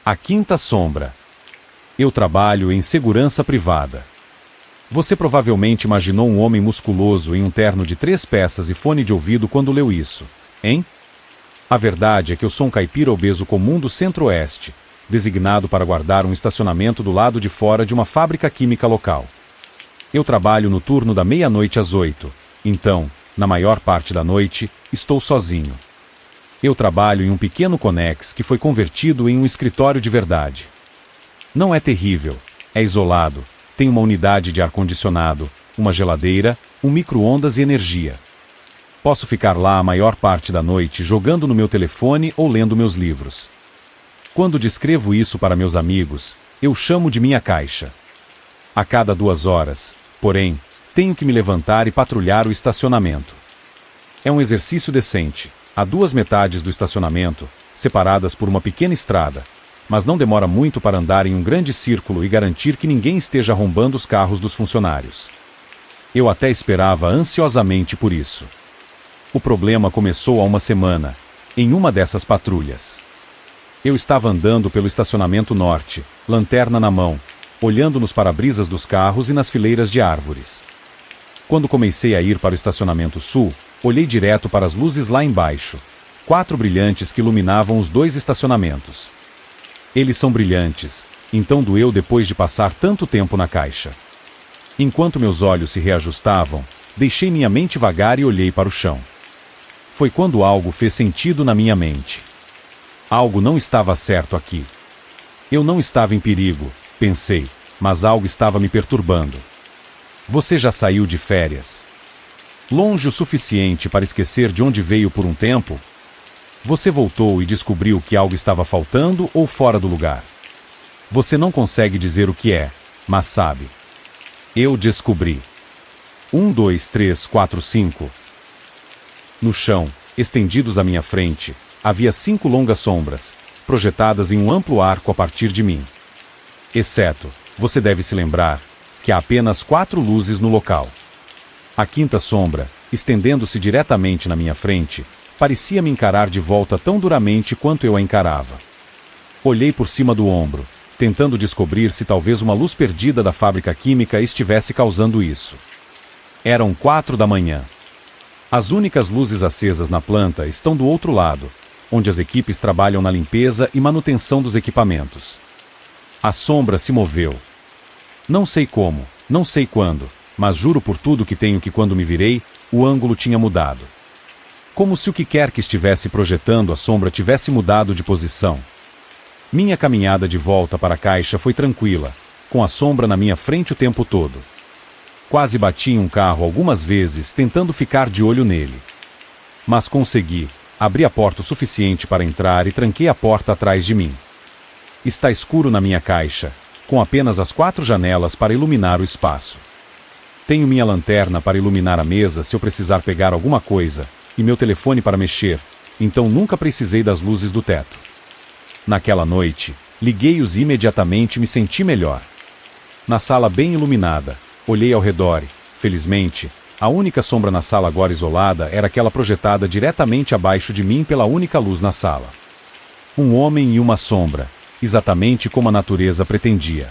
A quinta sombra. Eu trabalho em segurança privada. Você provavelmente imaginou um homem musculoso em um terno de 3 peças e fone de ouvido quando leu isso, hein? A verdade é que eu sou um caipira obeso comum do Centro-Oeste, designado para guardar um estacionamento do lado de fora de uma fábrica química local. Eu trabalho no turno da meia-noite às 8, então, na maior parte da noite, estou sozinho. Eu trabalho em um pequeno conex que foi convertido em um escritório de verdade. Não é terrível, é isolado, tem uma unidade de ar-condicionado, uma geladeira, um micro-ondas e energia. Posso ficar lá a maior parte da noite jogando no meu telefone ou lendo meus livros. Quando descrevo isso para meus amigos, eu chamo de minha caixa. A cada 2 horas, porém, tenho que me levantar e patrulhar o estacionamento. É um exercício decente. Há 2 metades do estacionamento, separadas por uma pequena estrada, mas não demora muito para andar em um grande círculo e garantir que ninguém esteja arrombando os carros dos funcionários. Eu até esperava ansiosamente por isso. O problema começou há uma semana, em uma dessas patrulhas. Eu estava andando pelo estacionamento norte, lanterna na mão, olhando nos para-brisas dos carros e nas fileiras de árvores. Quando comecei a ir para o estacionamento sul, olhei direto para as luzes lá embaixo, 4 brilhantes que iluminavam os 2 estacionamentos. Eles são brilhantes, então doeu depois de passar tanto tempo na caixa. Enquanto meus olhos se reajustavam, deixei minha mente vagar e olhei para o chão. Foi quando algo fez sentido na minha mente. Algo não estava certo aqui. Eu não estava em perigo, pensei, mas algo estava me perturbando. Você já saiu de férias? Longe o suficiente para esquecer de onde veio por um tempo? Você voltou e descobriu que algo estava faltando ou fora do lugar? Você não consegue dizer o que é, mas sabe. Eu descobri. 1, 2, 3, 4, 5. No chão, estendidos à minha frente, havia 5 longas sombras, projetadas em um amplo arco a partir de mim. Exceto, você deve se lembrar, que há apenas 4 luzes no local. A quinta sombra, estendendo-se diretamente na minha frente, parecia me encarar de volta tão duramente quanto eu a encarava. Olhei por cima do ombro, tentando descobrir se talvez uma luz perdida da fábrica química estivesse causando isso. Eram 4 da manhã. As únicas luzes acesas na planta estão do outro lado, onde as equipes trabalham na limpeza e manutenção dos equipamentos. A sombra se moveu. Não sei como, não sei quando, mas juro por tudo que tenho que quando me virei, o ângulo tinha mudado. Como se o que quer que estivesse projetando a sombra tivesse mudado de posição. Minha caminhada de volta para a caixa foi tranquila, com a sombra na minha frente o tempo todo. Quase bati em um carro algumas vezes tentando ficar de olho nele. Mas consegui, abri a porta o suficiente para entrar e tranquei a porta atrás de mim. Está escuro na minha caixa, com apenas as 4 janelas para iluminar o espaço. Tenho minha lanterna para iluminar a mesa se eu precisar pegar alguma coisa, e meu telefone para mexer, então nunca precisei das luzes do teto. Naquela noite, liguei-os e imediatamente me senti melhor. Na sala bem iluminada, olhei ao redor e, felizmente, a única sombra na sala agora isolada era aquela projetada diretamente abaixo de mim pela única luz na sala. Um homem e uma sombra, exatamente como a natureza pretendia.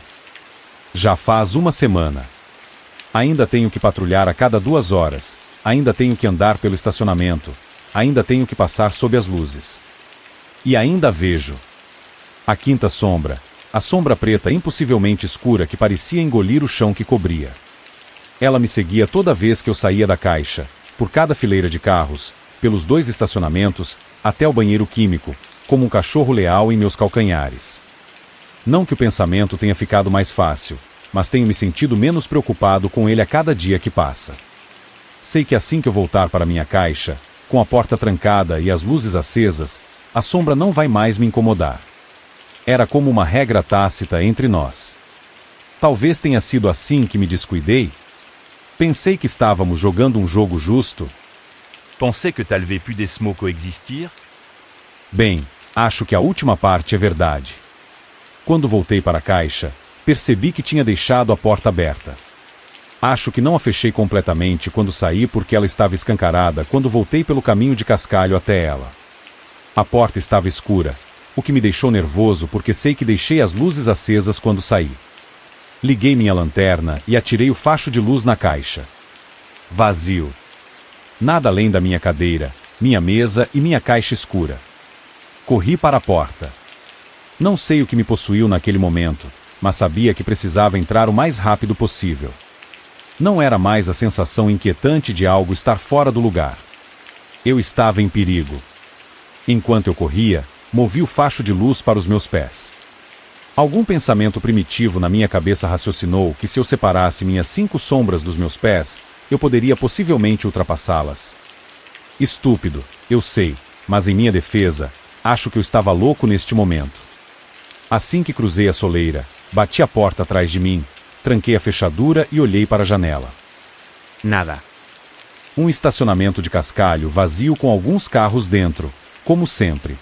Já faz uma semana. Ainda tenho que patrulhar a cada 2 horas, ainda tenho que andar pelo estacionamento, ainda tenho que passar sob as luzes. E ainda vejo. A quinta sombra, a sombra preta impossivelmente escura que parecia engolir o chão que cobria. Ela me seguia toda vez que eu saía da caixa, por cada fileira de carros, pelos 2 estacionamentos, até o banheiro químico, como um cachorro leal em meus calcanhares. Não que o pensamento tenha ficado mais fácil, mas tenho me sentido menos preocupado com ele a cada dia que passa. Sei que assim que eu voltar para minha caixa, com a porta trancada e as luzes acesas, a sombra não vai mais me incomodar. Era como uma regra tácita entre nós. Talvez tenha sido assim que me descuidei. Pensei que estávamos jogando um jogo justo. Pensais que t'avais pu des mots coexistir? Bem, acho que a última parte é verdade. Quando voltei para a caixa, percebi que tinha deixado a porta aberta. Acho que não a fechei completamente quando saí porque ela estava escancarada quando voltei pelo caminho de cascalho até ela. A porta estava escura, o que me deixou nervoso porque sei que deixei as luzes acesas quando saí. Liguei minha lanterna e atirei o facho de luz na caixa. Vazio. Nada além da minha cadeira, minha mesa e minha caixa escura. Corri para a porta. Não sei o que me possuiu naquele momento, mas sabia que precisava entrar o mais rápido possível. Não era mais a sensação inquietante de algo estar fora do lugar. Eu estava em perigo. Enquanto eu corria, movi o facho de luz para os meus pés. Algum pensamento primitivo na minha cabeça raciocinou que se eu separasse minhas 5 sombras dos meus pés, eu poderia possivelmente ultrapassá-las. Estúpido, eu sei, mas em minha defesa, acho que eu estava louco neste momento. Assim que cruzei a soleira, bati a porta atrás de mim, tranquei a fechadura e olhei para a janela. Nada. Um estacionamento de cascalho vazio com alguns carros dentro, como sempre.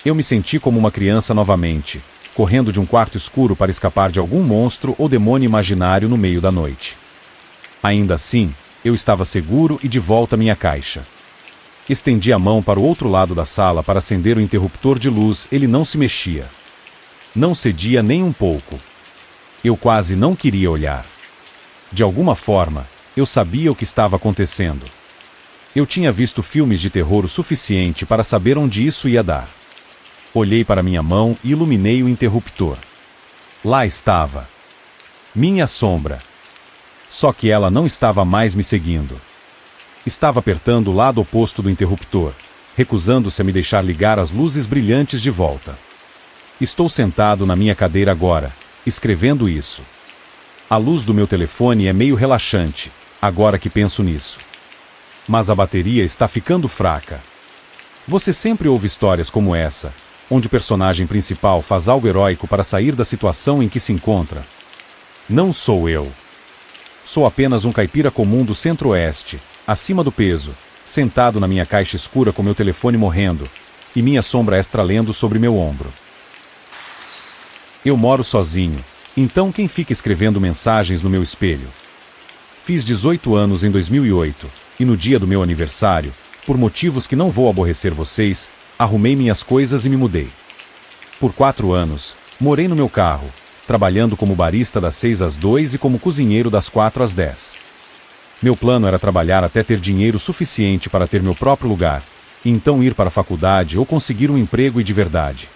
Eu me senti como uma criança novamente, correndo de um quarto escuro para escapar de algum monstro ou demônio imaginário no meio da noite. Ainda assim, eu estava seguro e de volta à minha caixa. Estendi a mão para o outro lado da sala para acender o interruptor de luz, ele não se mexia. Não cedia nem um pouco. Eu quase não queria olhar. De alguma forma, eu sabia o que estava acontecendo. Eu tinha visto filmes de terror o suficiente para saber onde isso ia dar. Olhei para minha mão e iluminei o interruptor. Lá estava. Minha sombra. Só que ela não estava mais me seguindo. Estava apertando o lado oposto do interruptor, recusando-se a me deixar ligar as luzes brilhantes de volta. Estou sentado na minha cadeira agora, escrevendo isso. A luz do meu telefone é meio relaxante, agora que penso nisso. Mas a bateria está ficando fraca. Você sempre ouve histórias como essa, onde o personagem principal faz algo heróico para sair da situação em que se encontra. Não sou eu. Sou apenas um caipira comum do centro-oeste, acima do peso, sentado na minha caixa escura com meu telefone morrendo, e minha sombra estralando sobre meu ombro. Eu moro sozinho, então quem fica escrevendo mensagens no meu espelho? Fiz 18 anos em 2008, e no dia do meu aniversário, por motivos que não vou aborrecer vocês, arrumei minhas coisas e me mudei. Por 4 anos, morei no meu carro, trabalhando como barista das 6 às 2 e como cozinheiro das 4 às 10. Meu plano era trabalhar até ter dinheiro suficiente para ter meu próprio lugar, e então ir para a faculdade ou conseguir um emprego de verdade.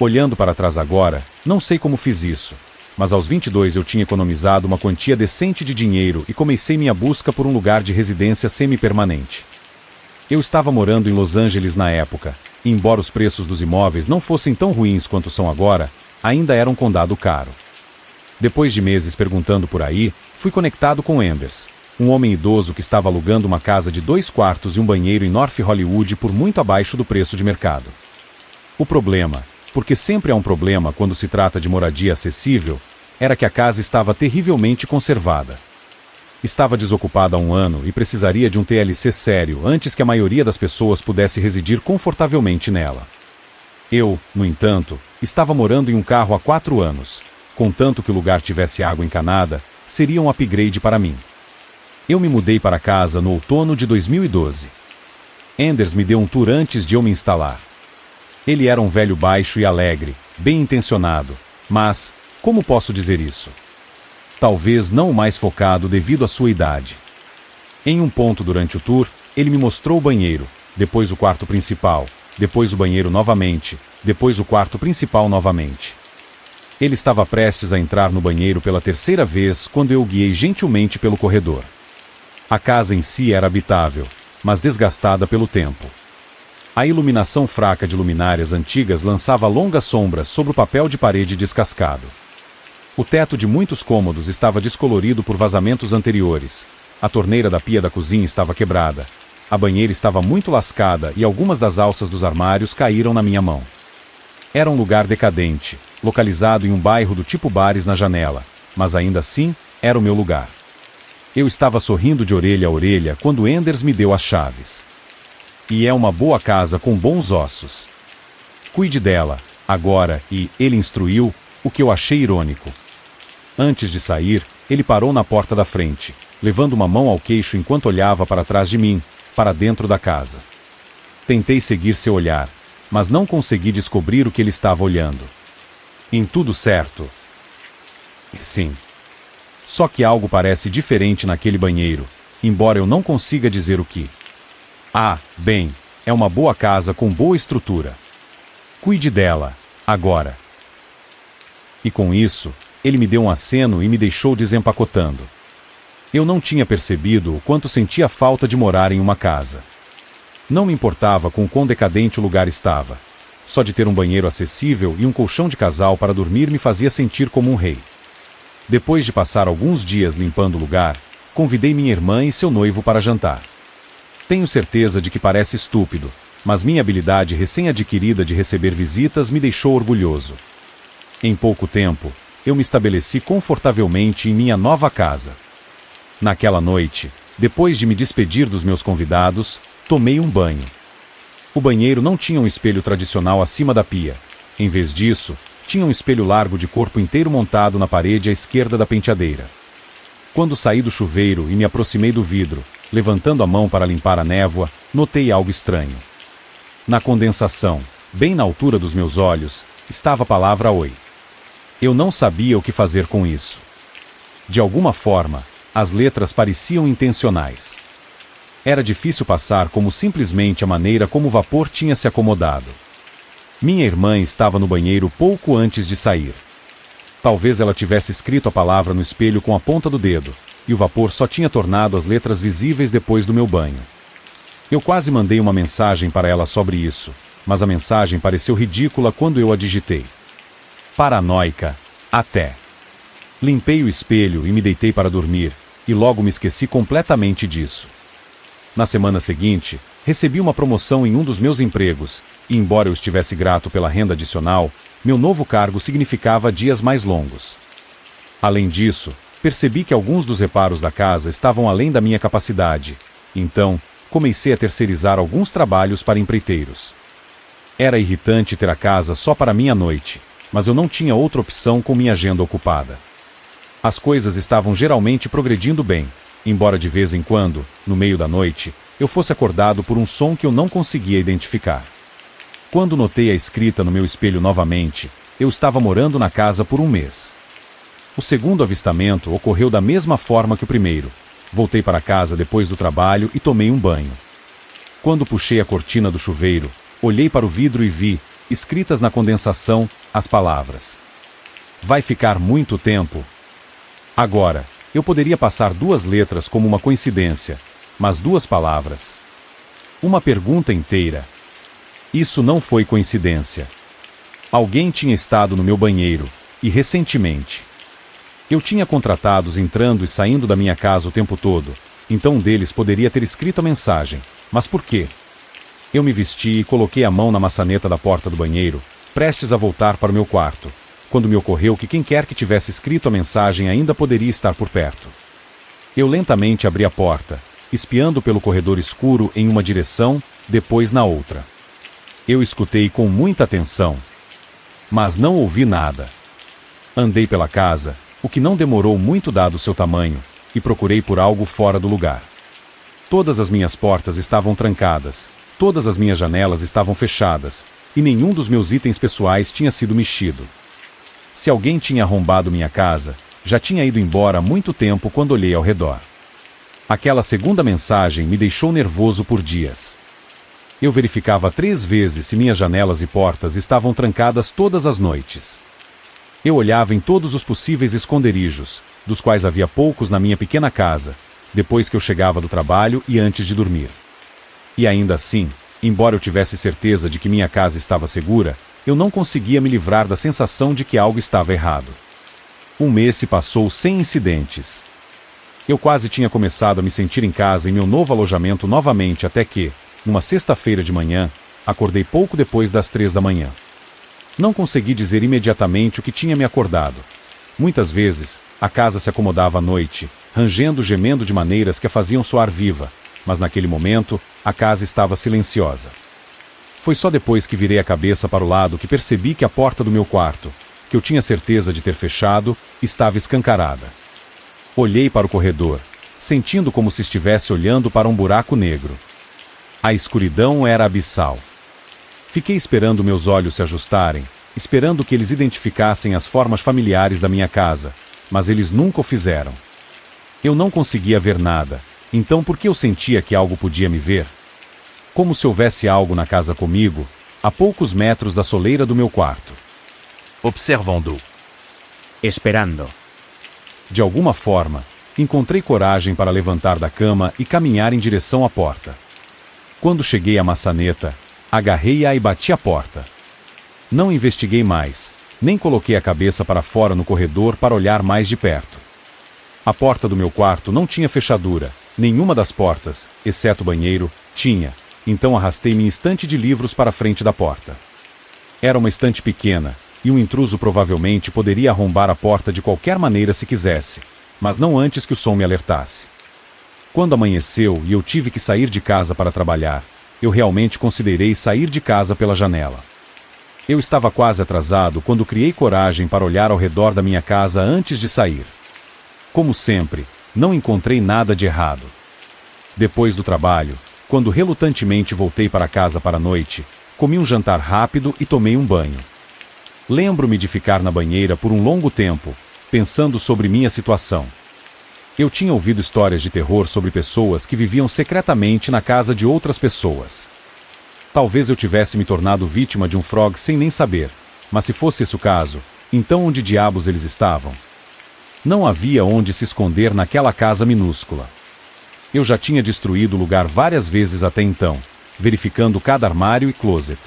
Olhando para trás agora, não sei como fiz isso, mas aos 22 eu tinha economizado uma quantia decente de dinheiro e comecei minha busca por um lugar de residência semi-permanente. Eu estava morando em Los Angeles na época, e embora os preços dos imóveis não fossem tão ruins quanto são agora, ainda era um condado caro. Depois de meses perguntando por aí, fui conectado com Anders, um homem idoso que estava alugando uma casa de 2 quartos e um banheiro em North Hollywood por muito abaixo do preço de mercado. O problema, porque sempre há um problema quando se trata de moradia acessível, era que a casa estava terrivelmente conservada. Estava desocupada há 1 ano e precisaria de um TLC sério antes que a maioria das pessoas pudesse residir confortavelmente nela. Eu, no entanto, estava morando em um carro há 4 anos. Contanto que o lugar tivesse água encanada, seria um upgrade para mim. Eu me mudei para casa no outono de 2012. Anders me deu um tour antes de eu me instalar. Ele era um velho baixo e alegre, bem intencionado, mas, como posso dizer isso? Talvez não o mais focado devido à sua idade. Em um ponto durante o tour, ele me mostrou o banheiro, depois o quarto principal, depois o banheiro novamente, depois o quarto principal novamente. Ele estava prestes a entrar no banheiro pela 3ª vez quando eu o guiei gentilmente pelo corredor. A casa em si era habitável, mas desgastada pelo tempo. A iluminação fraca de luminárias antigas lançava longas sombras sobre o papel de parede descascado. O teto de muitos cômodos estava descolorido por vazamentos anteriores. A torneira da pia da cozinha estava quebrada. A banheira estava muito lascada e algumas das alças dos armários caíram na minha mão. Era um lugar decadente, localizado em um bairro do tipo bares na janela, mas ainda assim, era o meu lugar. Eu estava sorrindo de orelha a orelha quando Anders me deu as chaves. E é uma boa casa com bons ossos. Cuide dela, agora, e ele instruiu, o que eu achei irônico. Antes de sair, ele parou na porta da frente, levando uma mão ao queixo enquanto olhava para trás de mim, para dentro da casa. Tentei seguir seu olhar, mas não consegui descobrir o que ele estava olhando. Em tudo certo? Sim. Só que algo parece diferente naquele banheiro, embora eu não consiga dizer o que. Ah, bem, é uma boa casa com boa estrutura. Cuide dela, agora. E com isso, ele me deu um aceno e me deixou desempacotando. Eu não tinha percebido o quanto sentia falta de morar em uma casa. Não me importava com o quão decadente o lugar estava. Só de ter um banheiro acessível e um colchão de casal para dormir me fazia sentir como um rei. Depois de passar alguns dias limpando o lugar, convidei minha irmã e seu noivo para jantar. Tenho certeza de que parece estúpido, mas minha habilidade recém-adquirida de receber visitas me deixou orgulhoso. Em pouco tempo, eu me estabeleci confortavelmente em minha nova casa. Naquela noite, depois de me despedir dos meus convidados, tomei um banho. O banheiro não tinha um espelho tradicional acima da pia. Em vez disso, tinha um espelho largo de corpo inteiro montado na parede à esquerda da penteadeira. Quando saí do chuveiro e me aproximei do vidro, levantando a mão para limpar a névoa, notei algo estranho. Na condensação, bem na altura dos meus olhos, estava a palavra Oi. Eu não sabia o que fazer com isso. De alguma forma, as letras pareciam intencionais. Era difícil passar como simplesmente a maneira como o vapor tinha se acomodado. Minha irmã estava no banheiro pouco antes de sair. Talvez ela tivesse escrito a palavra no espelho com a ponta do dedo, e o vapor só tinha tornado as letras visíveis depois do meu banho. Eu quase mandei uma mensagem para ela sobre isso, mas a mensagem pareceu ridícula quando eu a digitei. Paranoica, até. Limpei o espelho e me deitei para dormir, e logo me esqueci completamente disso. Na semana seguinte, recebi uma promoção em um dos meus empregos, e embora eu estivesse grato pela renda adicional, meu novo cargo significava dias mais longos. Além disso, percebi que alguns dos reparos da casa estavam além da minha capacidade, então, comecei a terceirizar alguns trabalhos para empreiteiros. Era irritante ter a casa só para mim à noite, mas eu não tinha outra opção com minha agenda ocupada. As coisas estavam geralmente progredindo bem, embora de vez em quando, no meio da noite, eu fosse acordado por um som que eu não conseguia identificar. Quando notei a escrita no meu espelho novamente, eu estava morando na casa por um mês. O segundo avistamento ocorreu da mesma forma que o primeiro. Voltei para casa depois do trabalho e tomei um banho. Quando puxei a cortina do chuveiro, olhei para o vidro e vi, escritas na condensação, as palavras: Vai ficar muito tempo? Agora, eu poderia passar duas letras como uma coincidência, mas duas palavras. Uma pergunta inteira. Isso não foi coincidência. Alguém tinha estado no meu banheiro, e recentemente. Eu tinha contratados entrando e saindo da minha casa o tempo todo, então um deles poderia ter escrito a mensagem. Mas por quê? Eu me vesti e coloquei a mão na maçaneta da porta do banheiro, prestes a voltar para o meu quarto, quando me ocorreu que quem quer que tivesse escrito a mensagem ainda poderia estar por perto. Eu lentamente abri a porta, espiando pelo corredor escuro em uma direção, depois na outra. Eu escutei com muita atenção, mas não ouvi nada. Andei pela casa, o que não demorou muito dado seu tamanho, e procurei por algo fora do lugar. Todas as minhas portas estavam trancadas, todas as minhas janelas estavam fechadas, e nenhum dos meus itens pessoais tinha sido mexido. Se alguém tinha arrombado minha casa, já tinha ido embora há muito tempo quando olhei ao redor. Aquela segunda mensagem me deixou nervoso por dias. Eu verificava 3 vezes se minhas janelas e portas estavam trancadas todas as noites. Eu olhava em todos os possíveis esconderijos, dos quais havia poucos na minha pequena casa, depois que eu chegava do trabalho e antes de dormir. E ainda assim, embora eu tivesse certeza de que minha casa estava segura, eu não conseguia me livrar da sensação de que algo estava errado. Um mês se passou sem incidentes. Eu quase tinha começado a me sentir em casa em meu novo alojamento novamente até que, numa sexta-feira de manhã, acordei pouco depois das 3 da manhã. Não consegui dizer imediatamente o que tinha me acordado. Muitas vezes, a casa se acomodava à noite, rangendo e gemendo de maneiras que a faziam soar viva, mas naquele momento, a casa estava silenciosa. Foi só depois que virei a cabeça para o lado que percebi que a porta do meu quarto, que eu tinha certeza de ter fechado, estava escancarada. Olhei para o corredor, sentindo como se estivesse olhando para um buraco negro. A escuridão era abissal. Fiquei esperando meus olhos se ajustarem, esperando que eles identificassem as formas familiares da minha casa, mas eles nunca o fizeram. Eu não conseguia ver nada, então por que eu sentia que algo podia me ver? Como se houvesse algo na casa comigo, a poucos metros da soleira do meu quarto. Observando. Esperando. De alguma forma, encontrei coragem para levantar da cama e caminhar em direção à porta. Quando cheguei à maçaneta, agarrei-a e bati a porta. Não investiguei mais, nem coloquei a cabeça para fora no corredor para olhar mais de perto. A porta do meu quarto não tinha fechadura, nenhuma das portas, exceto o banheiro, tinha, então arrastei minha estante de livros para a frente da porta. Era uma estante pequena, e um intruso provavelmente poderia arrombar a porta de qualquer maneira se quisesse, mas não antes que o som me alertasse. Quando amanheceu e eu tive que sair de casa para trabalhar, eu realmente considerei sair de casa pela janela. Eu estava quase atrasado quando criei coragem para olhar ao redor da minha casa antes de sair. Como sempre, não encontrei nada de errado. Depois do trabalho, quando relutantemente voltei para casa para a noite, comi um jantar rápido e tomei um banho. Lembro-me de ficar na banheira por um longo tempo, pensando sobre minha situação. Eu tinha ouvido histórias de terror sobre pessoas que viviam secretamente na casa de outras pessoas. Talvez eu tivesse me tornado vítima de um frog sem nem saber, mas se fosse esse o caso, então onde diabos eles estavam? Não havia onde se esconder naquela casa minúscula. Eu já tinha destruído o lugar várias vezes até então, verificando cada armário e closet.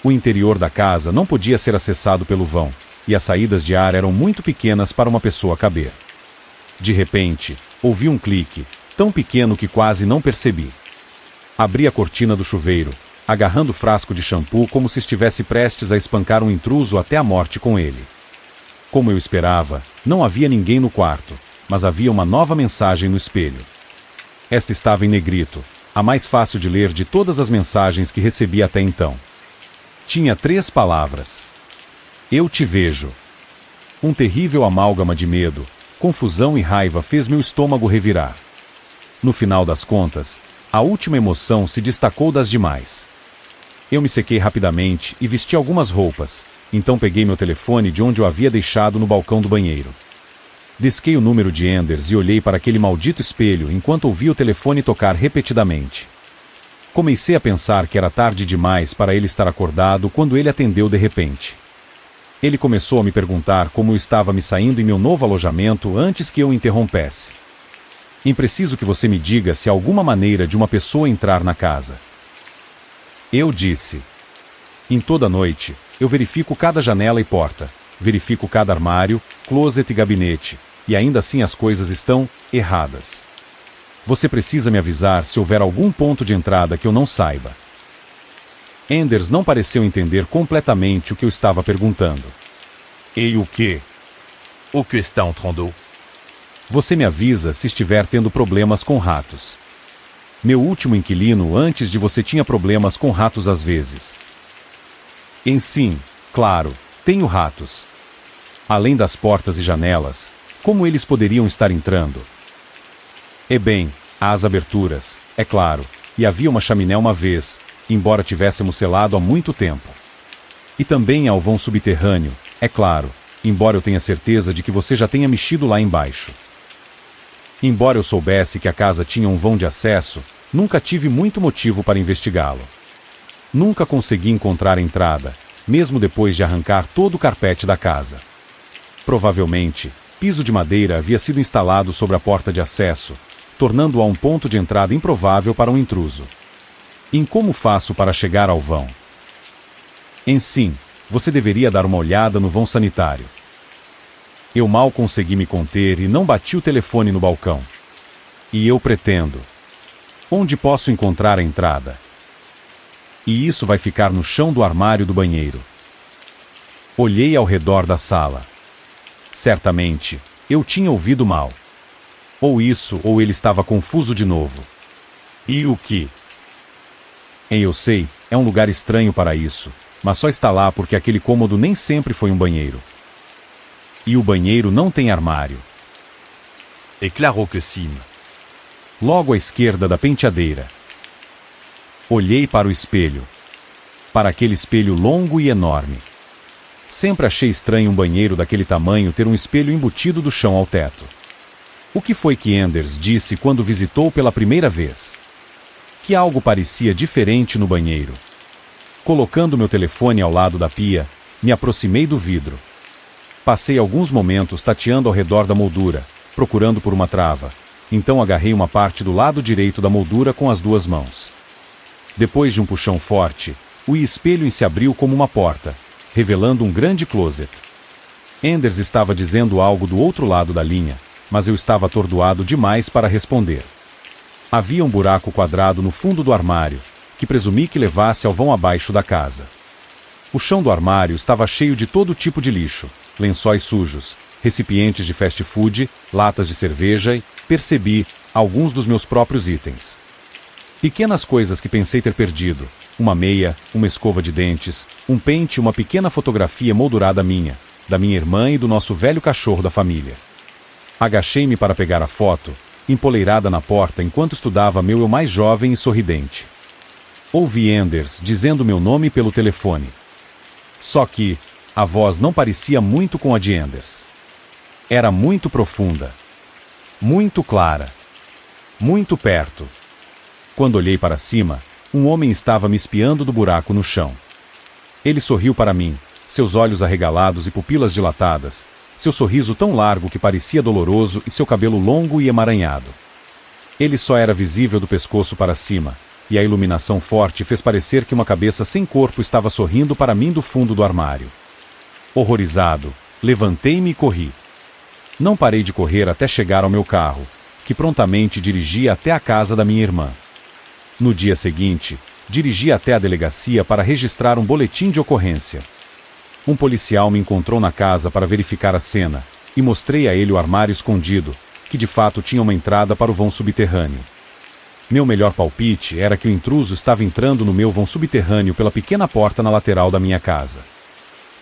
O interior da casa não podia ser acessado pelo vão, e as saídas de ar eram muito pequenas para uma pessoa caber. De repente, ouvi um clique, tão pequeno que quase não percebi. Abri a cortina do chuveiro, agarrando o frasco de shampoo como se estivesse prestes a espancar um intruso até a morte com ele. Como eu esperava, não havia ninguém no quarto, mas havia uma nova mensagem no espelho. Esta estava em negrito, a mais fácil de ler de todas as mensagens que recebi até então. Tinha 3 palavras. Eu te vejo. Um terrível amálgama de medo, confusão e raiva fez meu estômago revirar. No final das contas, a última emoção se destacou das demais. Eu me sequei rapidamente e vesti algumas roupas, então peguei meu telefone de onde eu havia deixado no balcão do banheiro. Disquei o número de Enders e olhei para aquele maldito espelho enquanto ouvia o telefone tocar repetidamente. Comecei a pensar que era tarde demais para ele estar acordado quando ele atendeu de repente. Ele começou a me perguntar como eu estava me saindo em meu novo alojamento antes que eu o interrompesse. Preciso que você me diga se há alguma maneira de uma pessoa entrar na casa. Eu disse. Em toda noite, eu verifico cada janela e porta, verifico cada armário, closet e gabinete, e ainda assim as coisas estão erradas. Você precisa me avisar se houver algum ponto de entrada que eu não saiba. Enders não pareceu entender completamente o que eu estava perguntando. E o quê? O que está entrando? Você me avisa se estiver tendo problemas com ratos. Meu último inquilino antes de você tinha problemas com ratos às vezes. Sim, claro, tenho ratos. Além das portas e janelas, como eles poderiam estar entrando? Bem, há as aberturas, é claro, e havia uma chaminé uma vez, embora tivéssemos selado há muito tempo. E também há o vão subterrâneo, é claro, embora eu tenha certeza de que você já tenha mexido lá embaixo. Embora eu soubesse que a casa tinha um vão de acesso, nunca tive muito motivo para investigá-lo. Nunca consegui encontrar entrada, mesmo depois de arrancar todo o carpete da casa. Provavelmente, piso de madeira havia sido instalado sobre a porta de acesso, tornando-a um ponto de entrada improvável para um intruso. Como faço para chegar ao vão? Sim, você deveria dar uma olhada no vão sanitário. Eu mal consegui me conter e não bati o telefone no balcão. E eu pretendo. Onde posso encontrar a entrada? E isso vai ficar no chão do armário do banheiro. Olhei ao redor da sala. Certamente, eu tinha ouvido mal. Ou isso, ou ele estava confuso de novo. E o que? Eu sei, é um lugar estranho para isso, mas só está lá porque aquele cômodo nem sempre foi um banheiro. E o banheiro não tem armário. É claro que sim. Logo à esquerda da penteadeira. Olhei para o espelho. para aquele espelho longo e enorme. Sempre achei estranho um banheiro daquele tamanho ter um espelho embutido do chão ao teto. O que foi que Enders disse quando visitou pela primeira vez? Que algo parecia diferente no banheiro. Colocando meu telefone ao lado da pia, me aproximei do vidro. Passei alguns momentos tateando ao redor da moldura, procurando por uma trava. Então agarrei uma parte do lado direito da moldura com as duas mãos. Depois de um puxão forte, o espelho se abriu como uma porta, revelando um grande closet. Enders estava dizendo algo do outro lado da linha, mas eu estava atordoado demais para responder. Havia um buraco quadrado no fundo do armário, que presumi que levasse ao vão abaixo da casa. O chão do armário estava cheio de todo tipo de lixo, lençóis sujos, recipientes de fast food, latas de cerveja e, percebi, alguns dos meus próprios itens. Pequenas coisas que pensei ter perdido, uma meia, uma escova de dentes, um pente e uma pequena fotografia moldurada minha, da minha irmã e do nosso velho cachorro da família. Agachei-me para pegar a foto, empoleirada na porta enquanto estudava meu eu mais jovem e sorridente. Ouvi Enders dizendo meu nome pelo telefone. Só que a voz não parecia muito com a de Enders. Era muito profunda, muito clara, muito perto. Quando olhei para cima, um homem estava me espiando do buraco no chão. Ele sorriu para mim, seus olhos arregalados e pupilas dilatadas, seu sorriso tão largo que parecia doloroso e seu cabelo longo e emaranhado. Ele só era visível do pescoço para cima, e a iluminação forte fez parecer que uma cabeça sem corpo estava sorrindo para mim do fundo do armário. Horrorizado, levantei-me e corri. Não parei de correr até chegar ao meu carro, que prontamente dirigia até a casa da minha irmã. No dia seguinte, dirigi até a delegacia para registrar um boletim de ocorrência. Um policial me encontrou na casa para verificar a cena, e mostrei a ele o armário escondido, que de fato tinha uma entrada para o vão subterrâneo. Meu melhor palpite era que o intruso estava entrando no meu vão subterrâneo pela pequena porta na lateral da minha casa.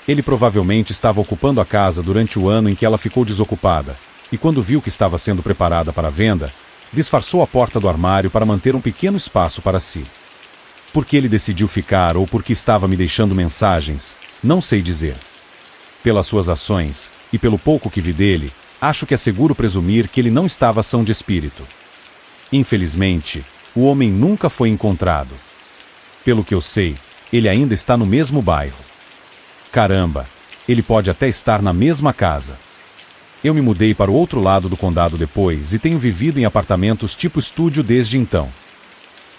Ele provavelmente estava ocupando a casa durante o ano em que ela ficou desocupada, e quando viu que estava sendo preparada para venda, disfarçou a porta do armário para manter um pequeno espaço para si. Por que ele decidiu ficar ou por que estava me deixando mensagens, não sei dizer. Pelas suas ações, e pelo pouco que vi dele, acho que é seguro presumir que ele não estava são de espírito. Infelizmente, o homem nunca foi encontrado. Pelo que eu sei, ele ainda está no mesmo bairro. Caramba, ele pode até estar na mesma casa. Eu me mudei para o outro lado do condado depois e tenho vivido em apartamentos tipo estúdio desde então.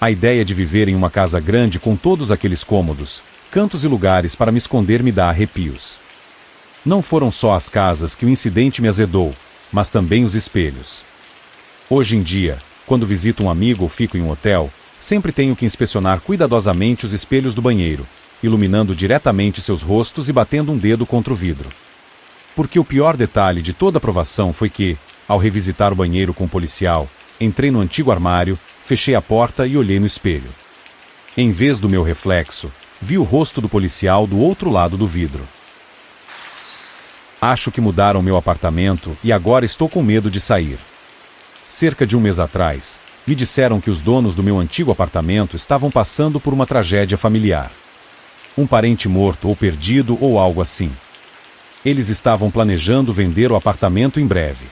A ideia de viver em uma casa grande com todos aqueles cômodos, cantos e lugares para me esconder me dá arrepios. Não foram só as casas que o incidente me azedou, mas também os espelhos. Hoje em dia, quando visito um amigo ou fico em um hotel, sempre tenho que inspecionar cuidadosamente os espelhos do banheiro, iluminando diretamente seus rostos e batendo um dedo contra o vidro. Porque o pior detalhe de toda a provação foi que, ao revisitar o banheiro com o policial, entrei no antigo armário, fechei a porta e olhei no espelho. Em vez do meu reflexo, vi o rosto do policial do outro lado do vidro. Acho que mudaram meu apartamento e agora estou com medo de sair. Cerca de um mês atrás, me disseram que os donos do meu antigo apartamento estavam passando por uma tragédia familiar. Um parente morto ou perdido ou algo assim. Eles estavam planejando vender o apartamento em breve.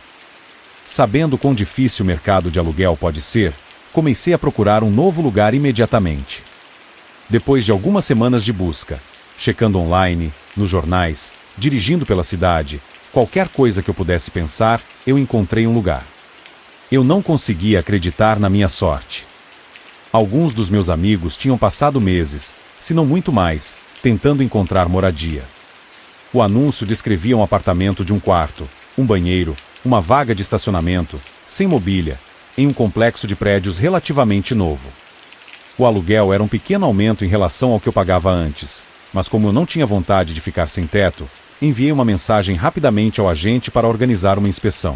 Sabendo quão difícil o mercado de aluguel pode ser, comecei a procurar um novo lugar imediatamente. Depois de algumas semanas de busca, checando online, nos jornais, dirigindo pela cidade, qualquer coisa que eu pudesse pensar, eu encontrei um lugar. Eu não conseguia acreditar na minha sorte. Alguns dos meus amigos tinham passado meses, se não muito mais, tentando encontrar moradia. O anúncio descrevia um apartamento de um quarto, um banheiro, uma vaga de estacionamento, sem mobília, em um complexo de prédios relativamente novo. O aluguel era um pequeno aumento em relação ao que eu pagava antes, mas como eu não tinha vontade de ficar sem teto, enviei uma mensagem rapidamente ao agente para organizar uma inspeção.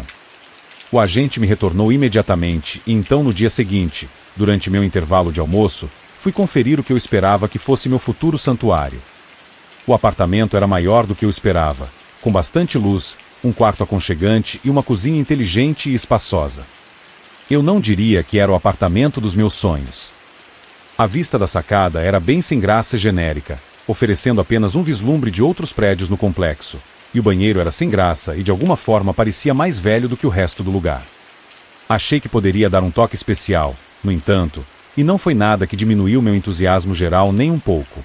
O agente me retornou imediatamente e então no dia seguinte, durante meu intervalo de almoço, fui conferir o que eu esperava que fosse meu futuro santuário. O apartamento era maior do que eu esperava, com bastante luz, um quarto aconchegante e uma cozinha inteligente e espaçosa. Eu não diria que era o apartamento dos meus sonhos. A vista da sacada era bem sem graça e genérica, oferecendo apenas um vislumbre de outros prédios no complexo, e o banheiro era sem graça e de alguma forma parecia mais velho do que o resto do lugar. Achei que poderia dar um toque especial, no entanto, e não foi nada que diminuiu meu entusiasmo geral nem um pouco.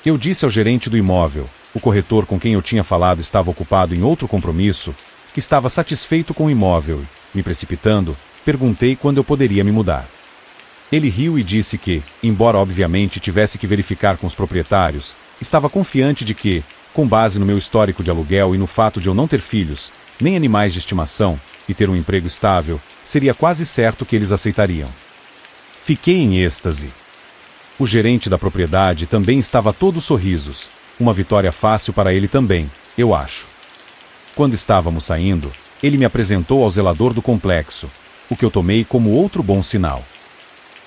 Eu disse ao gerente do imóvel, o corretor com quem eu tinha falado estava ocupado em outro compromisso, que estava satisfeito com o imóvel e, me precipitando, perguntei quando eu poderia me mudar. Ele riu e disse que, embora obviamente tivesse que verificar com os proprietários, estava confiante de que, com base no meu histórico de aluguel e no fato de eu não ter filhos, nem animais de estimação, e ter um emprego estável, seria quase certo que eles aceitariam. Fiquei em êxtase. O gerente da propriedade também estava todo sorrisos, uma vitória fácil para ele também, eu acho. Quando estávamos saindo, ele me apresentou ao zelador do complexo, o que eu tomei como outro bom sinal.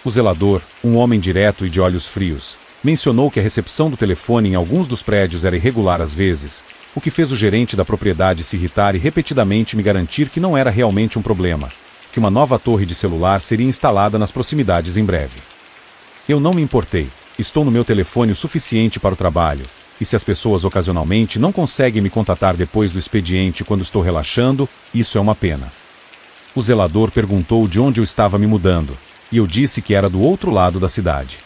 O zelador, um homem direto e de olhos frios, mencionou que a recepção do telefone em alguns dos prédios era irregular às vezes, o que fez o gerente da propriedade se irritar e repetidamente me garantir que não era realmente um problema, que uma nova torre de celular seria instalada nas proximidades em breve. Eu não me importei, estou no meu telefone o suficiente para o trabalho, e se as pessoas ocasionalmente não conseguem me contatar depois do expediente quando estou relaxando, isso é uma pena. O zelador perguntou de onde eu estava me mudando, e eu disse que era do outro lado da cidade.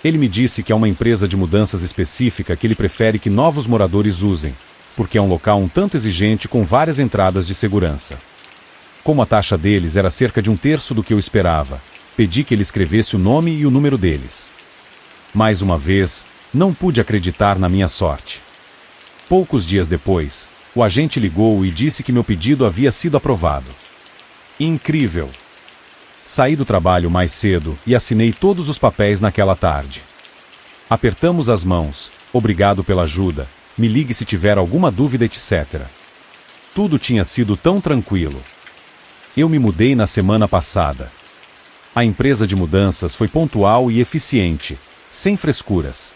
Ele me disse que é uma empresa de mudanças específica que ele prefere que novos moradores usem, porque é um local um tanto exigente com várias entradas de segurança. Como a taxa deles era cerca de 1/3 do que eu esperava, pedi que ele escrevesse o nome e o número deles. Mais uma vez, não pude acreditar na minha sorte. Poucos dias depois, o agente ligou e disse que meu pedido havia sido aprovado. Incrível! Saí do trabalho mais cedo e assinei todos os papéis naquela tarde. Apertamos as mãos, obrigado pela ajuda, me ligue se tiver alguma dúvida, etc. Tudo tinha sido tão tranquilo. Eu me mudei na semana passada. A empresa de mudanças foi pontual e eficiente, sem frescuras.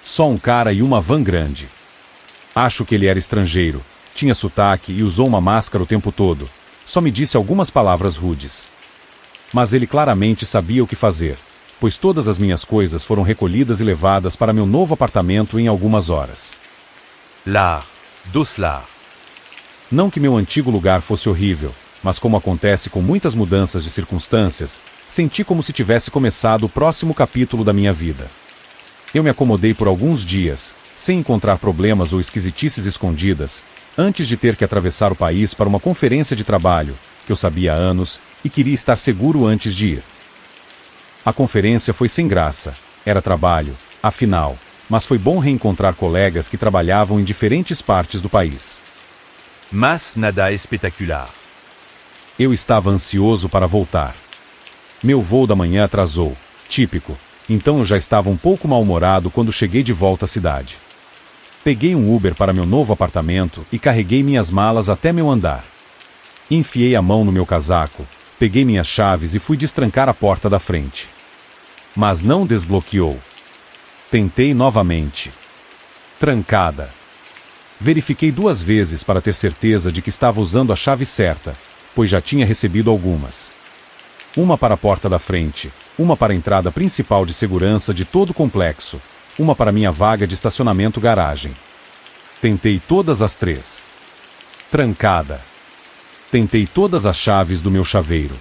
Só um cara e uma van grande. Acho que ele era estrangeiro, tinha sotaque e usou uma máscara o tempo todo, só me disse algumas palavras rudes. Mas ele claramente sabia o que fazer, pois todas as minhas coisas foram recolhidas e levadas para meu novo apartamento em algumas horas. L'art, Doslar. Não que meu antigo lugar fosse horrível, mas como acontece com muitas mudanças de circunstâncias, senti como se tivesse começado o próximo capítulo da minha vida. Eu me acomodei por alguns dias, sem encontrar problemas ou esquisitices escondidas, antes de ter que atravessar o país para uma conferência de trabalho, que eu sabia há anos, e queria estar seguro antes de ir. A conferência foi sem graça, era trabalho, afinal, mas foi bom reencontrar colegas que trabalhavam em diferentes partes do país. Mas nada espetacular. Eu estava ansioso para voltar. Meu voo da manhã atrasou, típico, então eu já estava um pouco mal-humorado quando cheguei de volta à cidade. Peguei um Uber para meu novo apartamento e carreguei minhas malas até meu andar. Enfiei a mão no meu casaco, peguei minhas chaves e fui destrancar a porta da frente. Mas não desbloqueou. Tentei novamente. Trancada. Verifiquei 2 vezes para ter certeza de que estava usando a chave certa, pois já tinha recebido algumas. Uma para a porta da frente, uma para a entrada principal de segurança de todo o complexo, uma para minha vaga de estacionamento garagem. Tentei todas as 3. Trancada. Tentei todas as chaves do meu chaveiro.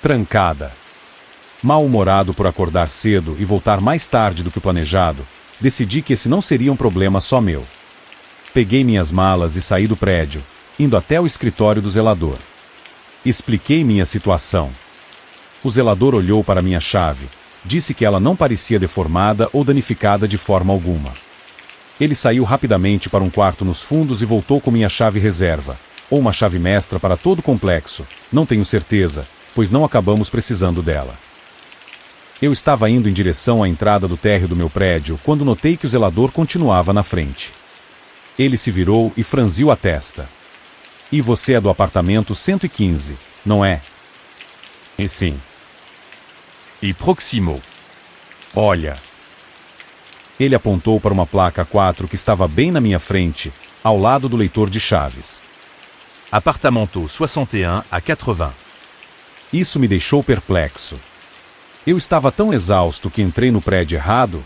Trancada. Mal-humorado por acordar cedo e voltar mais tarde do que o planejado, decidi que esse não seria um problema só meu. Peguei minhas malas e saí do prédio, indo até o escritório do zelador. Expliquei minha situação. O zelador olhou para minha chave, disse que ela não parecia deformada ou danificada de forma alguma. Ele saiu rapidamente para um quarto nos fundos e voltou com minha chave reserva, ou uma chave mestra para todo o complexo, não tenho certeza, pois não acabamos precisando dela. Eu estava indo em direção à entrada do térreo do meu prédio quando notei que o zelador continuava na frente. Ele se virou e franziu a testa. E você é do apartamento 115, não é? E sim. E Proximo. Olha. Ele apontou para uma placa 4 que estava bem na minha frente, ao lado do leitor de chaves. Apartamento 61 a 80. Isso me deixou perplexo. Eu estava tão exausto que entrei no prédio errado?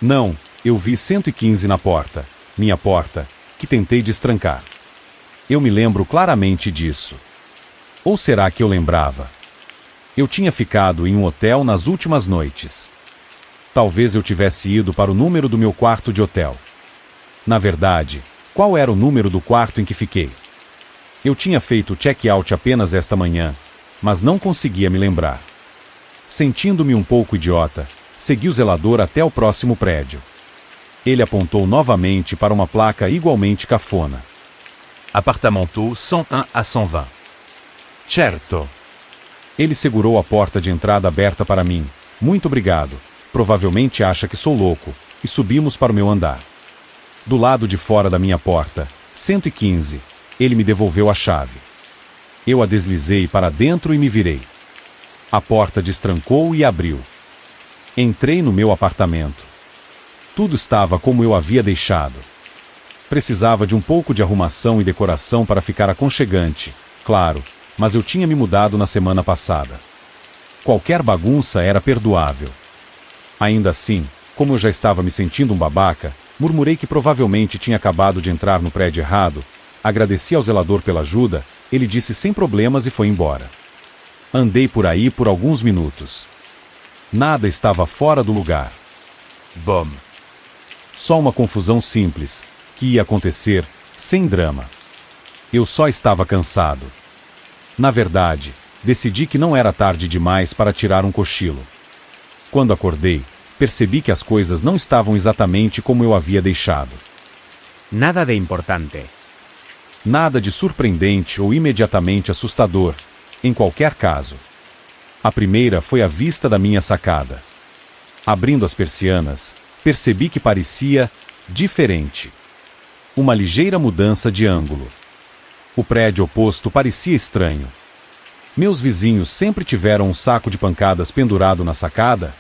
Não, eu vi 115 na porta, minha porta, que tentei destrancar. Eu me lembro claramente disso. Ou será que eu lembrava? Eu tinha ficado em um hotel nas últimas noites. Talvez eu tivesse ido para o número do meu quarto de hotel. Na verdade, qual era o número do quarto em que fiquei? Eu tinha feito o check-out apenas esta manhã, mas não conseguia me lembrar. Sentindo-me um pouco idiota, segui o zelador até o próximo prédio. Ele apontou novamente para uma placa igualmente cafona. Appartamento 101 a 120. Certo. Ele segurou a porta de entrada aberta para mim. Muito obrigado. Provavelmente acha que sou louco. E subimos para o meu andar. Do lado de fora da minha porta, 115, ele me devolveu a chave. Eu a deslizei para dentro e me virei. A porta destrancou e abriu. Entrei no meu apartamento. Tudo estava como eu havia deixado. Precisava de um pouco de arrumação e decoração para ficar aconchegante, claro, mas eu tinha me mudado na semana passada. Qualquer bagunça era perdoável. Ainda assim, como eu já estava me sentindo um babaca, murmurei que provavelmente tinha acabado de entrar no prédio errado, agradeci ao zelador pela ajuda, ele disse sem problemas e foi embora. Andei por aí por alguns minutos. Nada estava fora do lugar. Bom. Só uma confusão simples, que ia acontecer, sem drama. Eu só estava cansado. Na verdade, decidi que não era tarde demais para tirar um cochilo. Quando acordei, percebi que as coisas não estavam exatamente como eu havia deixado. Nada de importante. Nada de surpreendente ou imediatamente assustador, em qualquer caso. A primeira foi a vista da minha sacada. Abrindo as persianas, percebi que parecia diferente. Uma ligeira mudança de ângulo. O prédio oposto parecia estranho. Meus vizinhos sempre tiveram um saco de pancadas pendurado na sacada?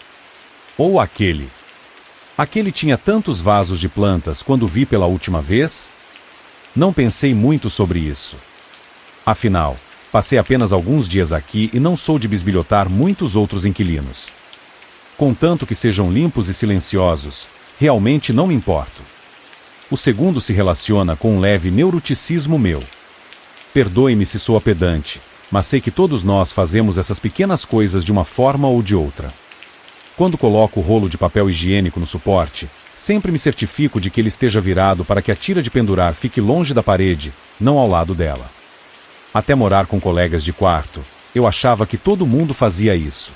Ou aquele? Aquele tinha tantos vasos de plantas quando vi pela última vez? Não pensei muito sobre isso. Afinal, passei apenas alguns dias aqui e não sou de bisbilhotar muitos outros inquilinos. Contanto que sejam limpos e silenciosos, realmente não me importo. O segundo se relaciona com um leve neuroticismo meu. Perdoe-me se sou pedante, mas sei que todos nós fazemos essas pequenas coisas de uma forma ou de outra. Quando coloco o rolo de papel higiênico no suporte, sempre me certifico de que ele esteja virado para que a tira de pendurar fique longe da parede, não ao lado dela. Até morar com colegas de quarto, eu achava que todo mundo fazia isso.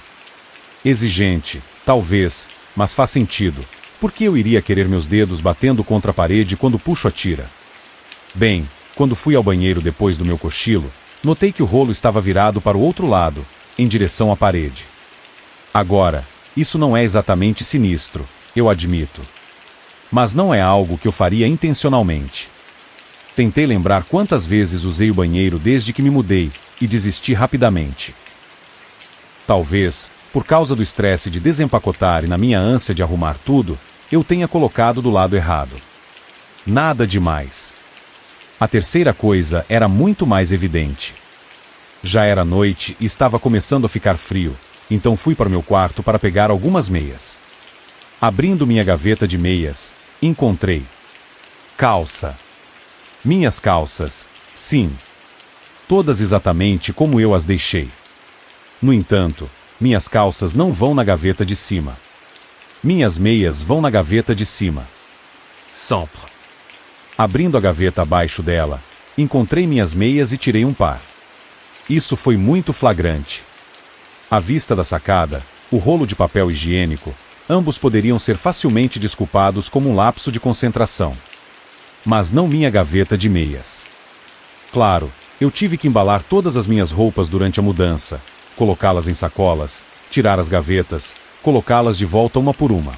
Exigente, talvez, mas faz sentido. Por que eu iria querer meus dedos batendo contra a parede quando puxo a tira? Bem, quando fui ao banheiro depois do meu cochilo, notei que o rolo estava virado para o outro lado, em direção à parede. Agora, isso não é exatamente sinistro, eu admito. Mas não é algo que eu faria intencionalmente. Tentei lembrar quantas vezes usei o banheiro desde que me mudei, e desisti rapidamente. Talvez, por causa do estresse de desempacotar e na minha ânsia de arrumar tudo, eu tenha colocado do lado errado. Nada demais. A terceira coisa era muito mais evidente. Já era noite e estava começando a ficar frio, então fui para o meu quarto para pegar algumas meias. Abrindo minha gaveta de meias, encontrei calça. Minhas calças, sim. Todas exatamente como eu as deixei. No entanto, minhas calças não vão na gaveta de cima. Minhas meias vão na gaveta de cima. Sempre. Abrindo a gaveta abaixo dela, encontrei minhas meias e tirei um par. Isso foi muito flagrante. À vista da sacada, o rolo de papel higiênico, ambos poderiam ser facilmente desculpados como um lapso de concentração. Mas não minha gaveta de meias. Claro, eu tive que embalar todas as minhas roupas durante a mudança, colocá-las em sacolas, tirar as gavetas, colocá-las de volta uma por uma.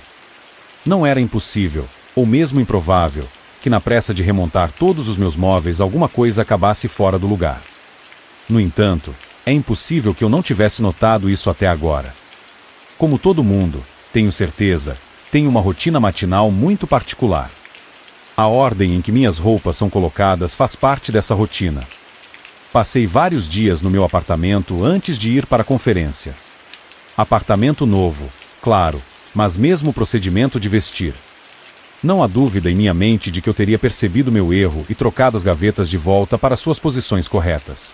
Não era impossível, ou mesmo improvável, que na pressa de remontar todos os meus móveis alguma coisa acabasse fora do lugar. No entanto, é impossível que eu não tivesse notado isso até agora. Como todo mundo, tenho certeza, tenho uma rotina matinal muito particular. A ordem em que minhas roupas são colocadas faz parte dessa rotina. Passei vários dias no meu apartamento antes de ir para a conferência. Apartamento novo, claro, mas mesmo procedimento de vestir. Não há dúvida em minha mente de que eu teria percebido meu erro e trocado as gavetas de volta para suas posições corretas.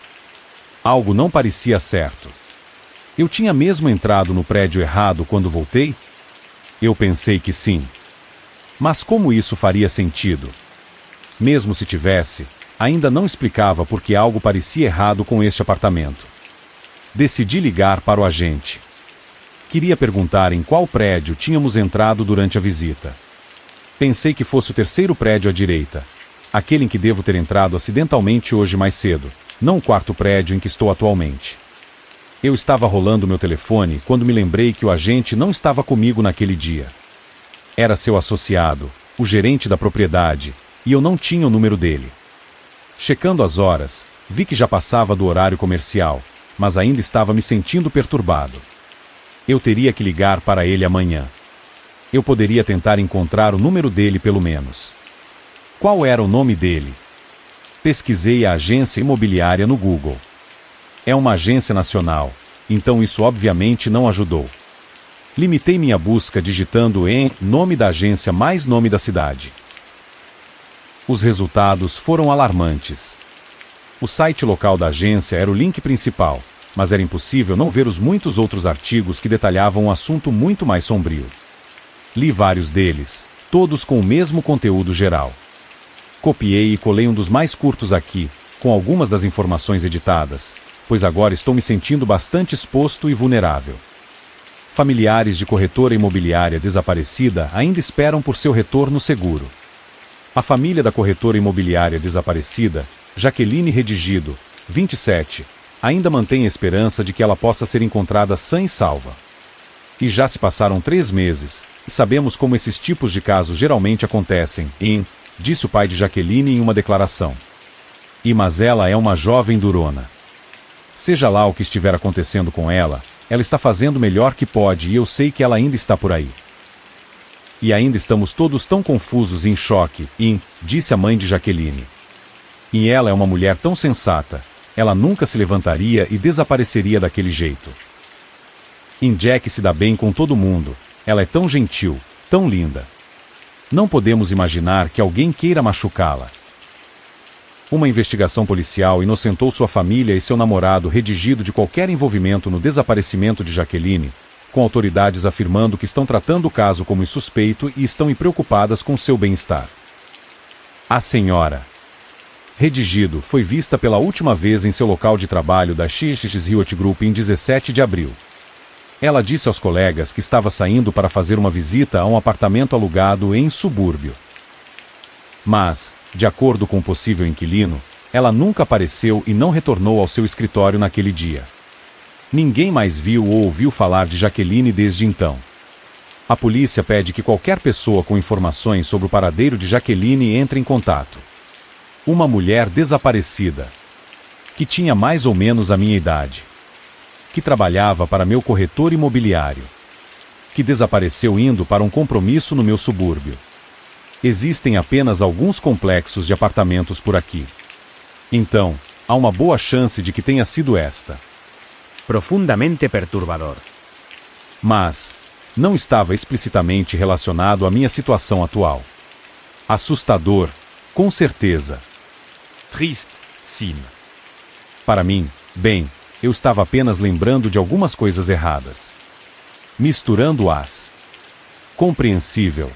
Algo não parecia certo. Eu tinha mesmo entrado no prédio errado quando voltei? Eu pensei que sim. Mas como isso faria sentido? Mesmo se tivesse, ainda não explicava por que algo parecia errado com este apartamento. Decidi ligar para o agente. Queria perguntar em qual prédio tínhamos entrado durante a visita. Pensei que fosse o terceiro prédio à direita, aquele em que devo ter entrado acidentalmente hoje mais cedo, não o quarto prédio em que estou atualmente. Eu estava rolando meu telefone quando me lembrei que o agente não estava comigo naquele dia. Era seu associado, o gerente da propriedade, e eu não tinha o número dele. Checando as horas, vi que já passava do horário comercial, mas ainda estava me sentindo perturbado. Eu teria que ligar para ele amanhã. Eu poderia tentar encontrar o número dele pelo menos. Qual era o nome dele? Pesquisei a agência imobiliária no Google. É uma agência nacional, então isso obviamente não ajudou. Limitei minha busca digitando em nome da agência mais nome da cidade. Os resultados foram alarmantes. O site local da agência era o link principal, mas era impossível não ver os muitos outros artigos que detalhavam um assunto muito mais sombrio. Li vários deles, todos com o mesmo conteúdo geral. Copiei e colei um dos mais curtos aqui, com algumas das informações editadas, pois agora estou me sentindo bastante exposto e vulnerável. Familiares de corretora imobiliária desaparecida ainda esperam por seu retorno seguro. A família da corretora imobiliária desaparecida, Jaqueline Redigido, 27, ainda mantém a esperança de que ela possa ser encontrada sã e salva. E já se passaram 3 meses, e sabemos como esses tipos de casos geralmente acontecem, disse o pai de Jaqueline em uma declaração. Mas ela é uma jovem durona. Seja lá o que estiver acontecendo com ela, ela está fazendo o melhor que pode e eu sei que ela ainda está por aí. E ainda estamos todos tão confusos e em choque, disse a mãe de Jaqueline. E ela é uma mulher tão sensata, ela nunca se levantaria e desapareceria daquele jeito. Jack se dá bem com todo mundo, ela é tão gentil, tão linda. Não podemos imaginar que alguém queira machucá-la. Uma investigação policial inocentou sua família e seu namorado Redigido de qualquer envolvimento no desaparecimento de Jaqueline, com autoridades afirmando que estão tratando o caso como insuspeito e estão preocupadas com seu bem-estar. A senhora Redigido foi vista pela última vez em seu local de trabalho da XX Realty Group em 17 de abril. Ela disse aos colegas que estava saindo para fazer uma visita a um apartamento alugado em subúrbio. Mas, de acordo com o possível inquilino, ela nunca apareceu e não retornou ao seu escritório naquele dia. Ninguém mais viu ou ouviu falar de Jaqueline desde então. A polícia pede que qualquer pessoa com informações sobre o paradeiro de Jaqueline entre em contato. Uma mulher desaparecida, que tinha mais ou menos a minha idade, que trabalhava para meu corretor imobiliário, que desapareceu indo para um compromisso no meu subúrbio. Existem apenas alguns complexos de apartamentos por aqui. Então, há uma boa chance de que tenha sido esta. Profundamente perturbador. Mas não estava explicitamente relacionado à minha situação atual. Assustador, com certeza. Triste, sim. Para mim, bem, eu estava apenas lembrando de algumas coisas erradas. Misturando-as. Compreensível.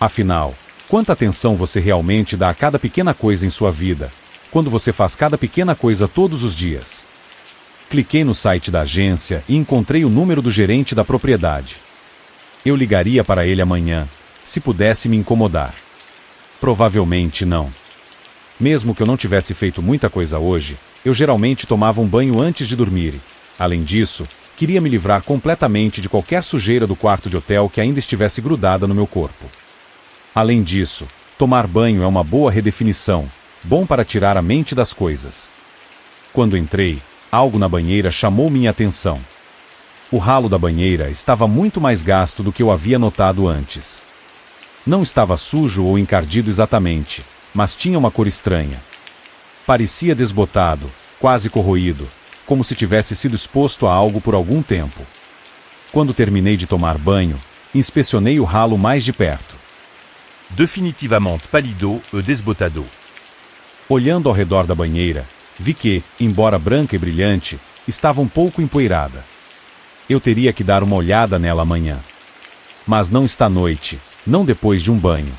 Afinal, quanta atenção você realmente dá a cada pequena coisa em sua vida, quando você faz cada pequena coisa todos os dias? Cliquei no site da agência e encontrei o número do gerente da propriedade. Eu ligaria para ele amanhã, se pudesse me incomodar. Provavelmente não. Mesmo que eu não tivesse feito muita coisa hoje, eu geralmente tomava um banho antes de dormir. Além disso, queria me livrar completamente de qualquer sujeira do quarto de hotel que ainda estivesse grudada no meu corpo. Além disso, tomar banho é uma boa redefinição, bom para tirar a mente das coisas. Quando entrei, algo na banheira chamou minha atenção. O ralo da banheira estava muito mais gasto do que eu havia notado antes. Não estava sujo ou encardido exatamente, mas tinha uma cor estranha. Parecia desbotado, quase corroído, como se tivesse sido exposto a algo por algum tempo. Quando terminei de tomar banho, inspecionei o ralo mais de perto. Definitivamente pálido e desbotado. Olhando ao redor da banheira, vi que, embora branca e brilhante, estava um pouco empoeirada. Eu teria que dar uma olhada nela amanhã. Mas não está noite, não depois de um banho.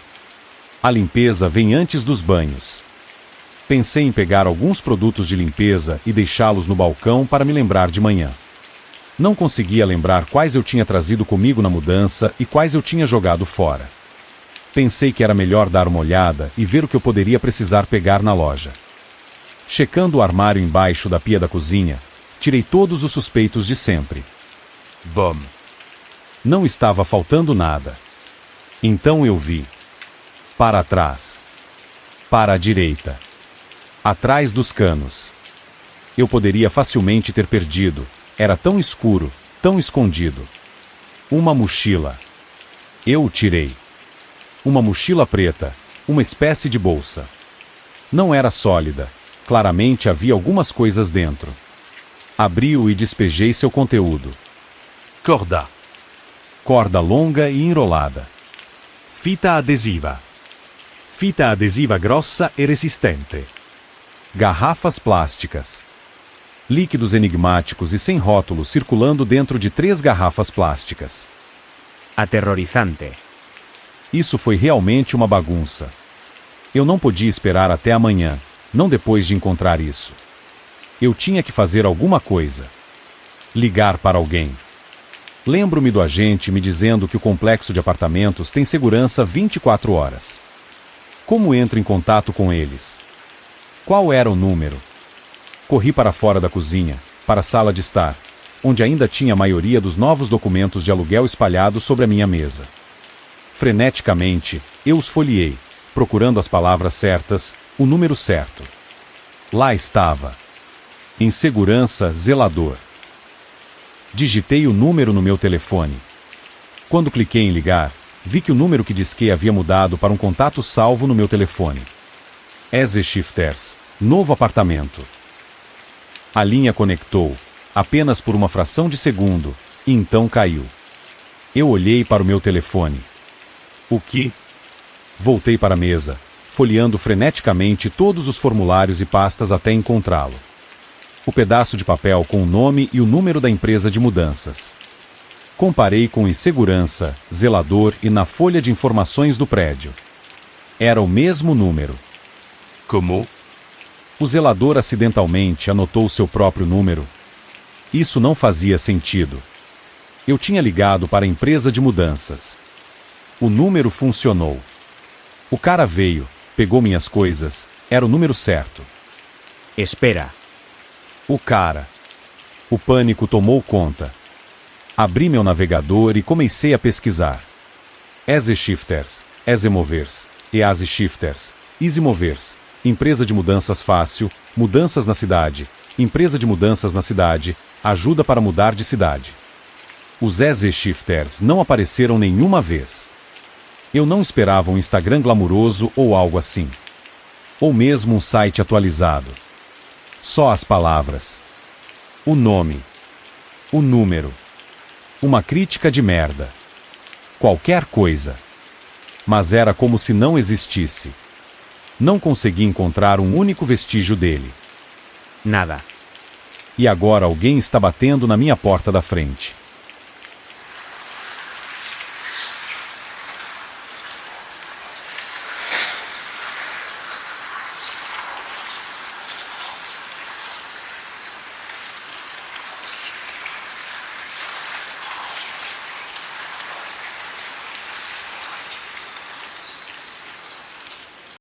A limpeza vem antes dos banhos. Pensei em pegar alguns produtos de limpeza e deixá-los no balcão para me lembrar de manhã. Não conseguia lembrar quais eu tinha trazido comigo na mudança e quais eu tinha jogado fora. Pensei que era melhor dar uma olhada e ver o que eu poderia precisar pegar na loja. Checando o armário embaixo da pia da cozinha, tirei todos os suspeitos de sempre. Bom. Não estava faltando nada. Então eu vi. Para trás. Para a direita. Atrás dos canos. Eu poderia facilmente ter perdido. Era tão escuro, tão escondido. Uma mochila. Eu o tirei. Uma mochila preta, uma espécie de bolsa. Não era sólida. Claramente havia algumas coisas dentro. Abri-o e despejei seu conteúdo. Corda. Corda longa e enrolada. Fita adesiva. Fita adesiva grossa e resistente. Garrafas plásticas. Líquidos enigmáticos e sem rótulo circulando dentro de 3 garrafas plásticas. Aterrorizante. Isso foi realmente uma bagunça. Eu não podia esperar até amanhã, não depois de encontrar isso. Eu tinha que fazer alguma coisa. Ligar para alguém. Lembro-me do agente me dizendo que o complexo de apartamentos tem segurança 24 horas. Como entro em contato com eles? Qual era o número? Corri para fora da cozinha, para a sala de estar, onde ainda tinha a maioria dos novos documentos de aluguel espalhados sobre a minha mesa. Freneticamente, eu os folheei, procurando as palavras certas, o número certo. Lá estava. Em segurança, zelador. Digitei o número no meu telefone. Quando cliquei em ligar, vi que o número que disquei havia mudado para um contato salvo no meu telefone. Eze Shifters, novo apartamento. A linha conectou, apenas por uma fração de segundo, e então caiu. Eu olhei para o meu telefone. O que? Voltei para a mesa, folheando freneticamente todos os formulários e pastas até encontrá-lo. O pedaço de papel com o nome e o número da empresa de mudanças. Comparei com insegurança, zelador e na folha de informações do prédio. Era o mesmo número. Como? O zelador acidentalmente anotou seu próprio número. Isso não fazia sentido. Eu tinha ligado para a empresa de mudanças. O número funcionou. O cara veio, pegou minhas coisas, era o número certo. Espera. O cara. O pânico tomou conta. Abri meu navegador e comecei a pesquisar. Eze Shifters, Eze Movers, Easy Shifters, Easy Movers, empresa de mudanças fácil, mudanças na cidade, empresa de mudanças na cidade, ajuda para mudar de cidade. Os Eze Shifters não apareceram nenhuma vez. Eu não esperava um Instagram glamuroso ou algo assim. Ou mesmo um site atualizado. Só as palavras. O nome. O número. Uma crítica de merda. Qualquer coisa. Mas era como se não existisse. Não consegui encontrar um único vestígio dele. Nada. E agora alguém está batendo na minha porta da frente.